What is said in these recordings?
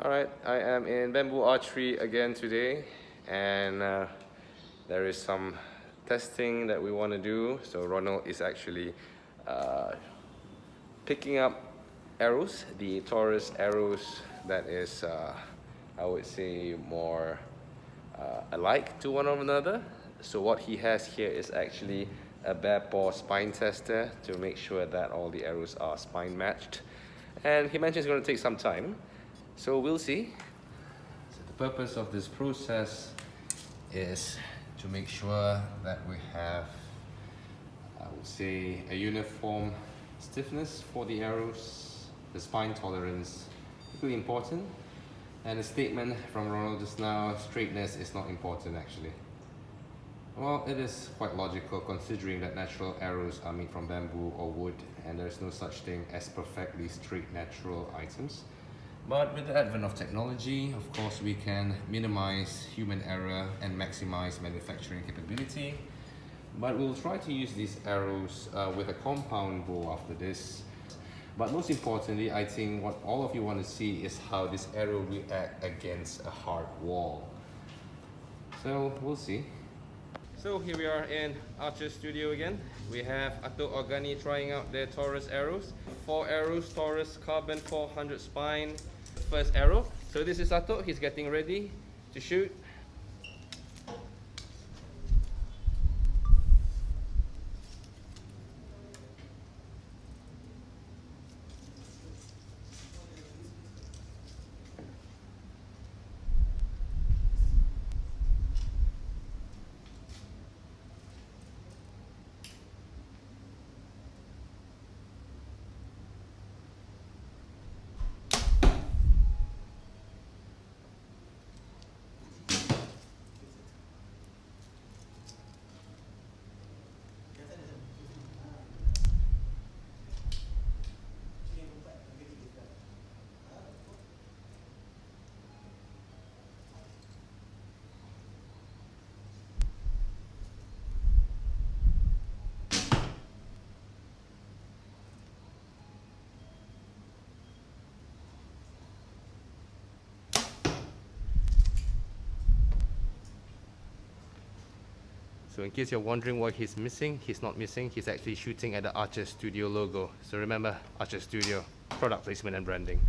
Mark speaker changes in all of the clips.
Speaker 1: Alright, I am in bamboo archery again today, and there is some testing that we want to do. So Ronald is actually picking up arrows, the TAURUS arrows that is, I would say, more alike to one another. So what he has here is actually a bare paw spine tester to make sure that all the arrows are spine matched. And he mentioned it's going to take some time. So we'll see. So the purpose of this process is to make sure that we have, I would say, a uniform stiffness for the arrows, the spine tolerance, really important. And a statement from Ronald just now, straightness is not important actually. Well, it is quite logical considering that natural arrows are made from bamboo or wood, and there's no such thing as perfectly straight natural items. But with the advent of technology, of course, we can minimize human error and maximize manufacturing capability. But we'll try to use these arrows with a compound bow after this. But most importantly, I think what all of you want to see is how this arrow reacts against a hard wall. So we'll see. So here we are in Archer Studio again. We have Ato Organi trying out their TAURUS arrows. 4 arrows, TAURUS Carbon 400 spine. First arrow. So this is Ato, he's getting ready to shoot. So in case you're wondering what he's missing, he's not missing. He's actually shooting at the Archer Studio logo. So remember, Archer Studio, product placement and branding.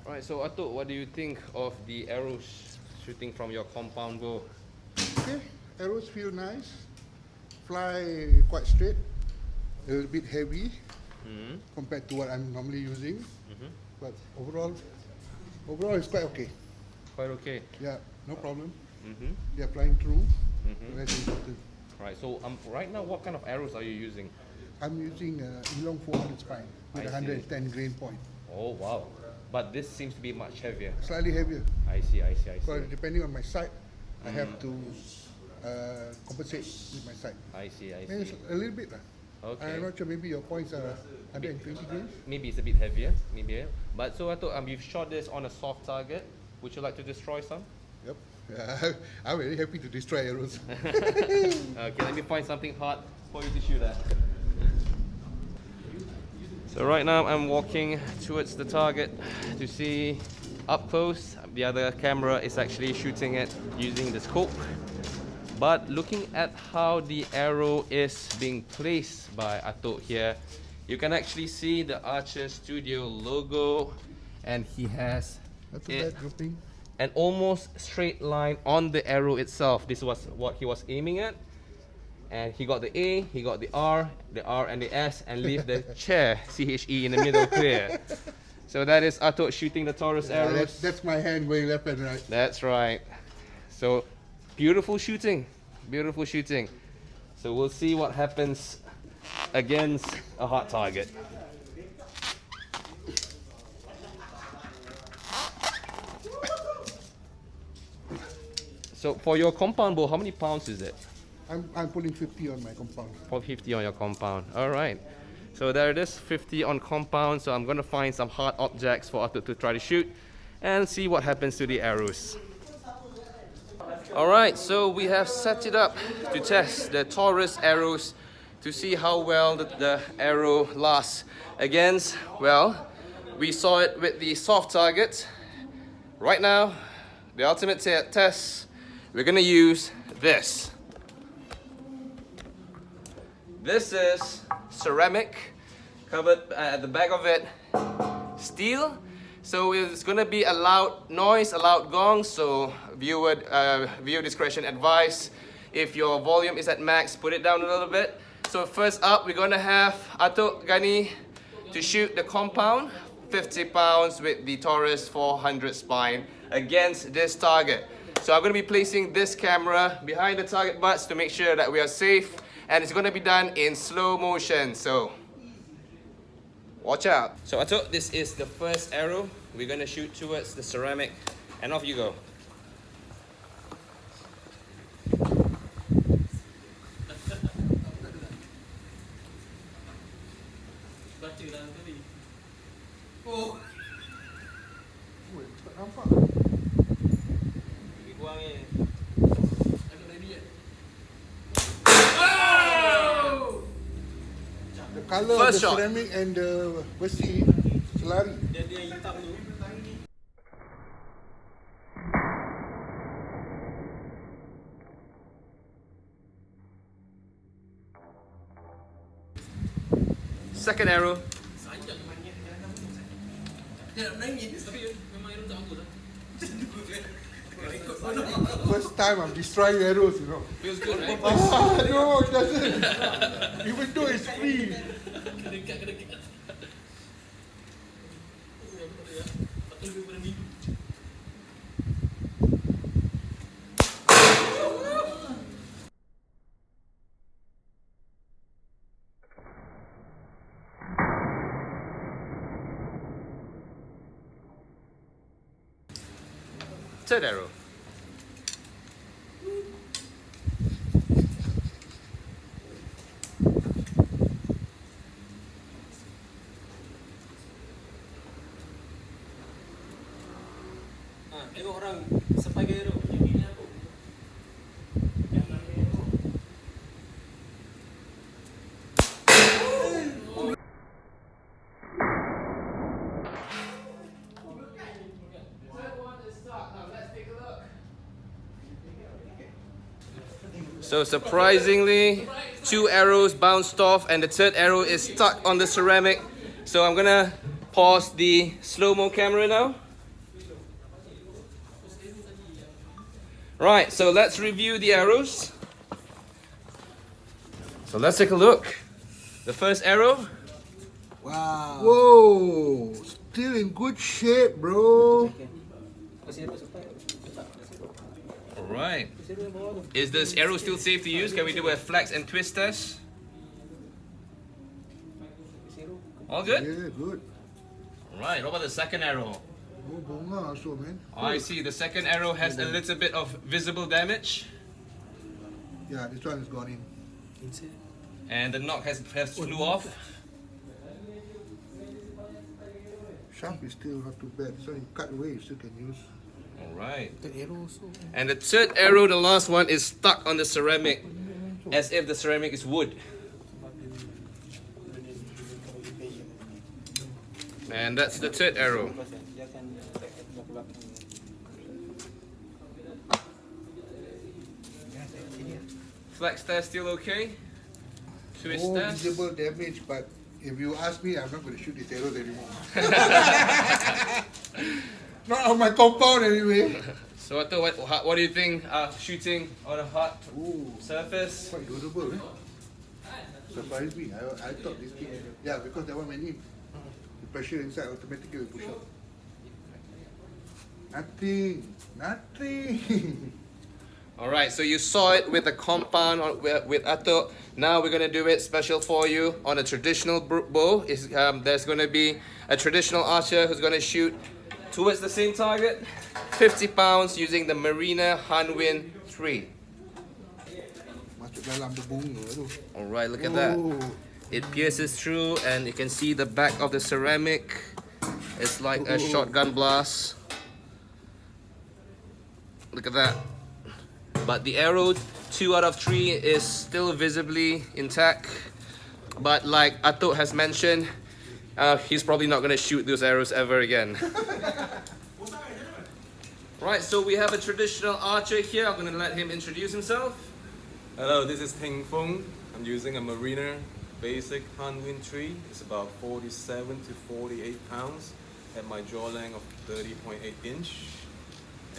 Speaker 1: Alright, so Ato, what do you think of the arrows shooting from your compound bow?
Speaker 2: Okay, arrows feel nice, fly quite straight, a little bit heavy compared to what I'm normally using, but overall it's quite okay.
Speaker 1: Quite okay.
Speaker 2: Yeah, no problem. They are flying through, that's important.
Speaker 1: Right, so right now, what kind of arrows are you using?
Speaker 2: I'm using Elong 400 spine with 110 grain point.
Speaker 1: Oh wow, but this seems to be much heavier.
Speaker 2: Slightly heavier.
Speaker 1: I see.
Speaker 2: So depending on my sight, I have to compensate with my sight.
Speaker 1: I see.
Speaker 2: Maybe a little bit.
Speaker 1: Okay.
Speaker 2: I'm not sure, maybe your points are 120 grains.
Speaker 1: Maybe it's a bit heavier, maybe. But so Ato, you've shot this on a soft target. Would you like to destroy some?
Speaker 2: Yep. I'm very happy to destroy arrows.
Speaker 1: Okay, let me find something hard for you to shoot at. So right now I'm walking towards the target to see up close. The other camera is actually shooting it using the scope. But looking at how the arrow is being placed by Ato here, you can actually see the Archer Studio logo, and he has an almost straight line on the arrow itself. This was what he was aiming at. And he got the A, he got the R and the S, and leave the chair, CHE, in the middle clear. So that is Ato shooting the Taurus
Speaker 2: Yeah,
Speaker 1: arrows.
Speaker 2: that's my hand going left and right.
Speaker 1: That's right. So beautiful shooting, beautiful shooting. So we'll see what happens against a hot target. So for your compound bow, how many pounds is it?
Speaker 2: I'm pulling 50 on my compound.
Speaker 1: 450 on your compound. All right. So there it is, 50 on compound. So I'm gonna find some hard objects for Ato to try to shoot and see what happens to the arrows. All right, so we have set it up to test the Taurus arrows to see how well the arrow lasts against, well, we saw it with the soft target. Right now, the ultimate test, we're gonna use this. This is ceramic, covered at the back of it, steel. So it's gonna be a loud noise, a loud gong, so viewer discretion advised. If your volume is at max, put it down a little bit. So first up, we're gonna have Ato Gani to shoot the compound, 50 pounds with the Taurus 400 spine against this target. So I'm gonna be placing this camera behind the target butts to make sure that we are safe, and it's gonna be done in slow motion, so watch out. So Ato, this is the first arrow. We're gonna shoot towards the ceramic, and off you go.
Speaker 2: Oh. The color
Speaker 1: First
Speaker 2: of the
Speaker 1: shot.
Speaker 2: ceramic and the besi selari.
Speaker 1: Second arrow.
Speaker 2: First time I'm destroying arrows, you know.
Speaker 1: Feels good, right?
Speaker 2: Ah, no, it doesn't. Even though it's free.
Speaker 1: Third arrow.
Speaker 3: Tengok orang sebagai hero.
Speaker 1: So surprisingly, 2 arrows bounced off and the third arrow is stuck on the ceramic. So I'm gonna pause the slow-mo camera now. Right, so let's review the arrows. So let's take a look. The first arrow.
Speaker 3: Wow.
Speaker 2: Whoa, still in good shape, bro.
Speaker 1: Alright. Is this arrow still safe to use? Can we do a flex and twist test? All good?
Speaker 2: Yeah, good.
Speaker 1: Alright, what about the second arrow?
Speaker 2: Oh, bunga also, man.
Speaker 1: Oh, I see. The second arrow has a little bit of visible damage.
Speaker 2: Yeah, this one is gone in.
Speaker 1: And the knock has flew off.
Speaker 2: Sharp is still not too bad. This one you cut away, you still can use.
Speaker 1: Alright.
Speaker 3: The arrow also.
Speaker 1: And the third arrow, the last one, is stuck on the ceramic as if the ceramic is wood. And that's the third arrow. Flex test still okay? Twist
Speaker 2: Oh,
Speaker 1: test?
Speaker 2: visible damage, but if you ask me, I'm not going to shoot these arrows anymore. Not on my compound anyway.
Speaker 1: So Ato, what do you think shooting on a hot
Speaker 2: Ooh,
Speaker 1: surface?
Speaker 2: quite durable, eh? Surprised me. I thought this thing, yeah, because that one went in. pressure inside, automatically push up. Nothing.
Speaker 1: Alright, so you saw it with the compound with Ato. Now we're going to do it special for you on a traditional bow. There's going to be a traditional archer who's going to shoot towards the same target, 50 pounds using the Marina Hanwin 3.
Speaker 2: Masuk dalam berbunga tu.
Speaker 1: Alright, look at that.
Speaker 2: Oh.
Speaker 1: It pierces through and you can see the back of the ceramic. It's like a shotgun blast. Look at that. But the arrow, 2 out of 3, is still visibly intact. But like Ato has mentioned, he's probably not going to shoot those arrows ever again. Right, so we have a traditional archer here. I'm going to let him introduce himself.
Speaker 4: Hello, this is Peng Fong. I'm using a Marina basic Hanwin 3. It's about 47 to 48 pounds at my jaw length of 30.8 inch.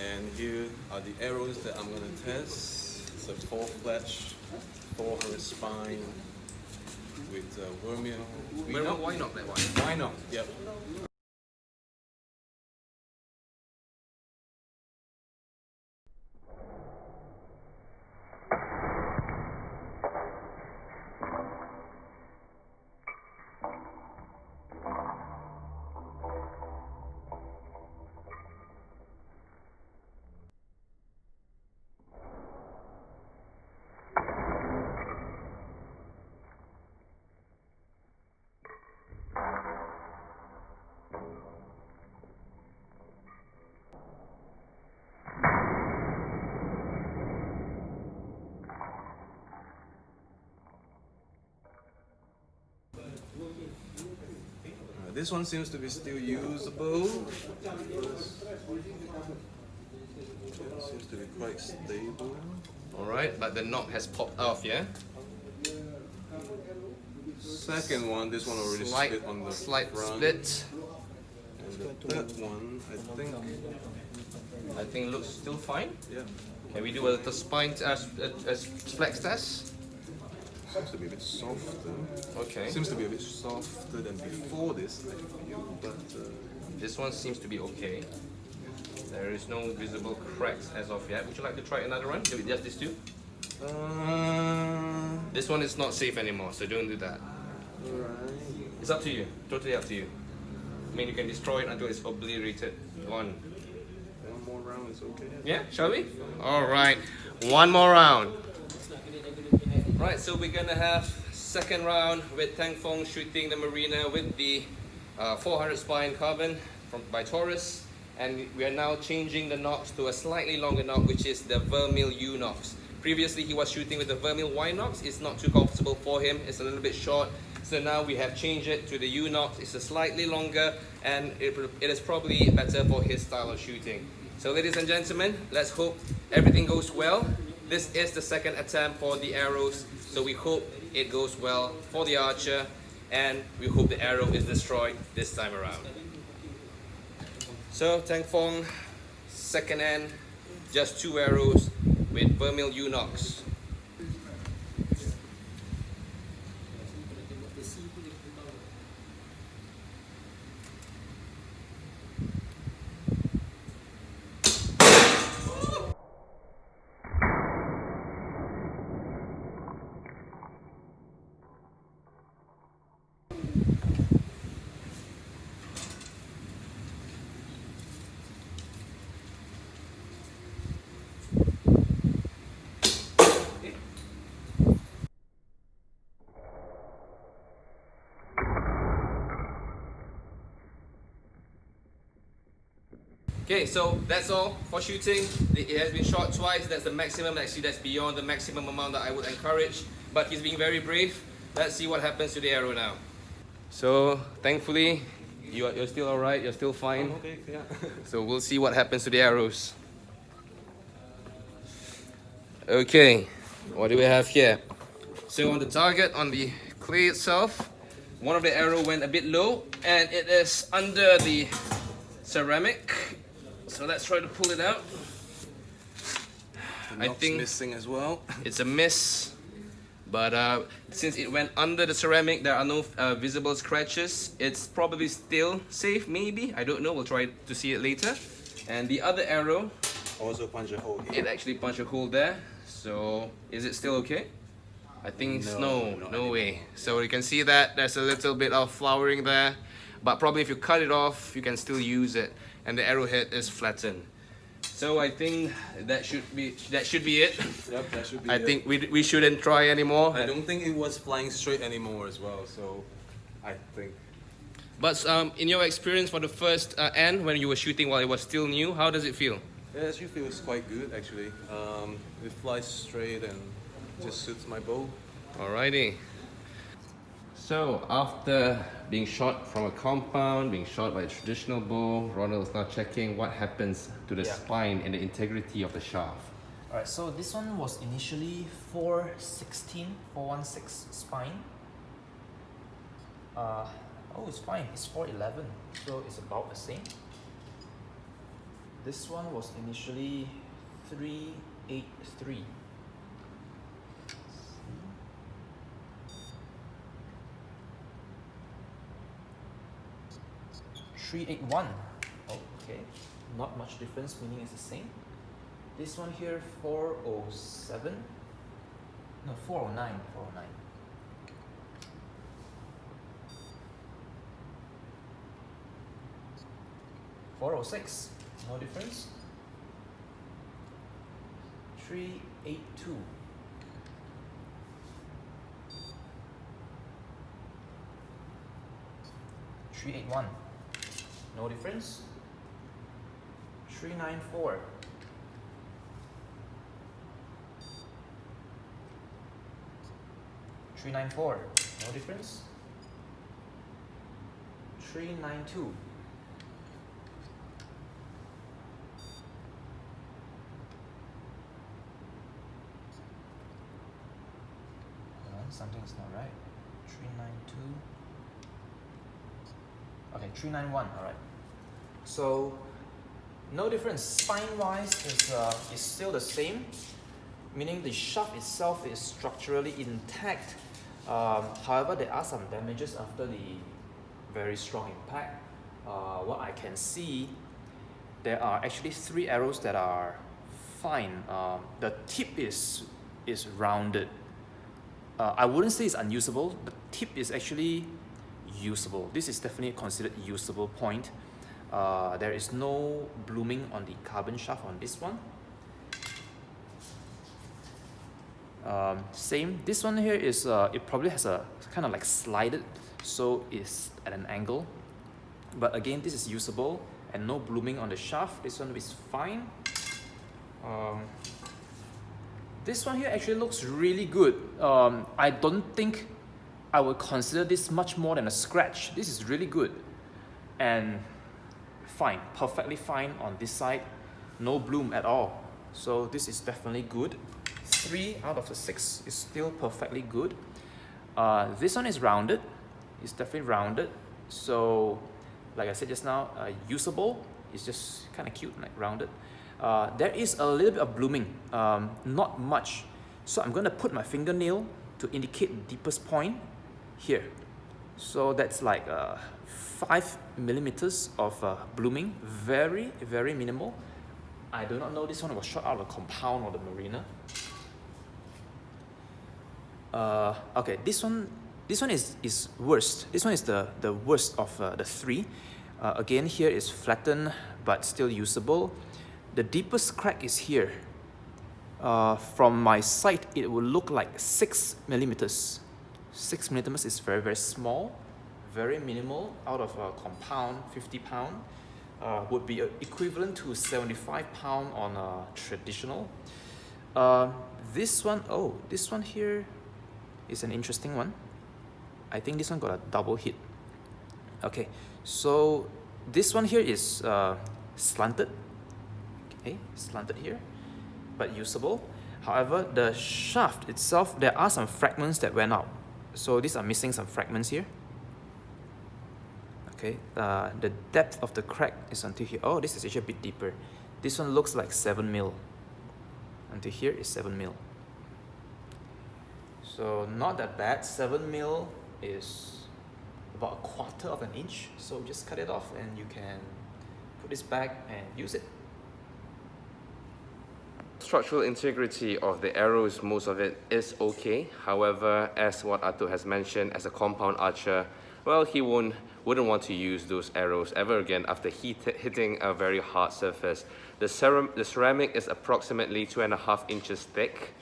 Speaker 4: And here are the arrows that I'm going to test. It's a 4-fletch, 400 spine with vermeil.
Speaker 1: Why not that one?
Speaker 4: Why not? Yep. This one seems to be still usable. Seems to be quite stable.
Speaker 1: Alright, but the knob has popped off, yeah?
Speaker 4: Second one, this one already split on the
Speaker 1: slight
Speaker 4: front.
Speaker 1: split.
Speaker 4: And the third one,
Speaker 1: I think looks still fine.
Speaker 4: yeah,
Speaker 1: Can we do a little spine flex test?
Speaker 4: seems to be a bit softer.
Speaker 1: Okay.
Speaker 4: Seems to be a bit softer than before this, I feel, but
Speaker 1: This one seems to be okay. There is no visible cracks as of yet. Would you like to try another one? Just these two? This one is not safe anymore, so don't do that.
Speaker 4: alright.
Speaker 1: It's up to you. Totally up to you. I mean, you can destroy it until it's obliterated. One.
Speaker 4: One more round is okay.
Speaker 1: Yeah, shall we? Alright, one more round. Right, so we're gonna have second round with Tang Fong shooting the Marina with the 400 spine carbon by Taurus. And we are now changing the nocks to a slightly longer knock, which is the vermeil U nocks. Previously he was shooting with the vermeil Y nocks. It's not too comfortable for him, it's a little bit short. So now we have changed it to the U nocks. It's a slightly longer and it is probably better for his style of shooting. So ladies and gentlemen, let's hope everything goes well. This is the second attempt for the arrows, so we hope it goes well for the archer and we hope the arrow is destroyed this time around. So Tang Fong, second end, just 2 arrows with vermeil U nocks. Okay, so that's all for shooting. It has been shot twice. That's the maximum. Actually, that's beyond the maximum amount that I would encourage. But he's being very brave. Let's see what happens to the arrow now. So, thankfully, you're still alright. You're still fine.
Speaker 4: Okay, yeah.
Speaker 1: So we'll see what happens to the arrows. Okay, what do we have here? So on the target, on the clay itself, one of the arrow went a bit low and it is under the ceramic. So let's try to pull it out.
Speaker 4: The knock's
Speaker 1: think
Speaker 4: missing as well.
Speaker 1: It's a miss. But since it went under the ceramic, there are no visible scratches. It's probably still safe, maybe. I don't know. We'll try to see it later. And the other arrow,
Speaker 4: Also punch a hole here.
Speaker 1: it actually punched a hole there. So is it still okay? I think no way. So you can see that there's a little bit of flowering there. But probably if you cut it off, you can still use it. And the arrowhead is flattened. So I think that should be it.
Speaker 4: Yep, that should be
Speaker 1: I
Speaker 4: it.
Speaker 1: think we shouldn't try anymore.
Speaker 4: I don't think it was flying straight anymore as well, so I think.
Speaker 1: But in your experience for the first end, when you were shooting while it was still new, how does it feel?
Speaker 4: Yeah, it actually feels quite good actually. It flies straight and just suits my bow.
Speaker 1: Alrighty. So after being shot from a compound, being shot by a traditional bow, Ronald is now checking what happens to the spine and the integrity of the shaft.
Speaker 3: Alright, so this one was initially 416 spine. Oh, it's fine. It's 411, so it's about the same. This one was initially 383. 381. Okay, not much difference, meaning it's the same. This one here 407. No, 409. 409. .406, no difference. 382. 381, no difference. 394. 394, no difference. 392. 'Something's not right. 392. Okay, 391. All right. So no difference. Spine-wise is still the same, meaning the shaft itself is structurally intact. However, there are some damages after the very strong impact. What I can see, there are actually 3 arrows that are fine. The tip is rounded. I wouldn't say it's unusable. The tip is actually usable. This is definitely considered usable point. There is no blooming on the carbon shaft on this one. Same. This one here is it probably has a kind of like slided, so it's at an angle. But again, this is usable and no blooming on the shaft. This one is fine. This one here actually looks really good. I don't think I would consider this much more than a scratch. This is really good. And fine, perfectly fine on this side. No bloom at all. So this is definitely good. 3 out of the 6 is still perfectly good. This one is rounded. It's definitely rounded. So like I said just now, usable. It's just kind of cute, like rounded. There is a little bit of blooming, not much. So I'm going to put my fingernail to indicate the deepest point here. So that's like 5 millimeters of blooming, very, very minimal. I do not know this one was shot out of a compound or the marina. Okay, this one is worst. This one is the worst of the 3. Again, here is flattened but still usable. The deepest crack is here. From my sight, it will look like 6 millimeters. 6 millimeters is very, very small, very minimal. Out of a compound, 50 pound, would be equivalent to 75 pound on a traditional. This one here is an interesting one. I think this one got a double hit. Okay, so this one here is slanted. Okay, slanted here, but usable. However, the shaft itself, there are some fragments that went out. So these are missing some fragments here. Okay, the depth of the crack is until here. Oh, this is actually a bit deeper. This one looks like 7 mil. Until here is 7 mil. So not that bad. 7 mil is about a quarter of an inch. So just cut it off and you can put this back and use it.
Speaker 1: Structural integrity of the arrows, most of it is okay. However, as what Arthur has mentioned, as a compound archer, well, he wouldn't want to use those arrows ever again after hitting a very hard surface. The ceramic is approximately 2.5 inches thick.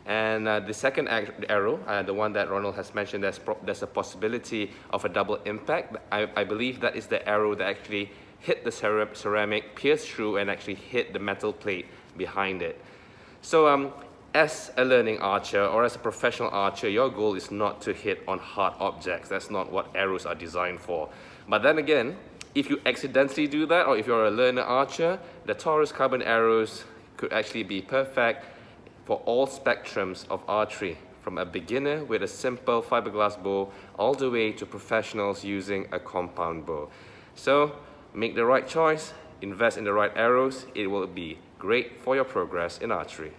Speaker 1: And the second arrow, the one that Ronald has mentioned, there's a possibility of a double impact. I believe that is the arrow that actually hit the ceramic, pierced through, and actually hit the metal plate behind it. So as a learning archer or as a professional archer, your goal is not to hit on hard objects. That's not what arrows are designed for. But then again, if you accidentally do that, or if you're a learner archer, the TAURUS Carbon Arrows could actually be perfect for all spectrums of archery, from a beginner with a simple fiberglass bow all the way to professionals using a compound bow. So make the right choice, invest in the right arrows. It will be great for your progress in archery.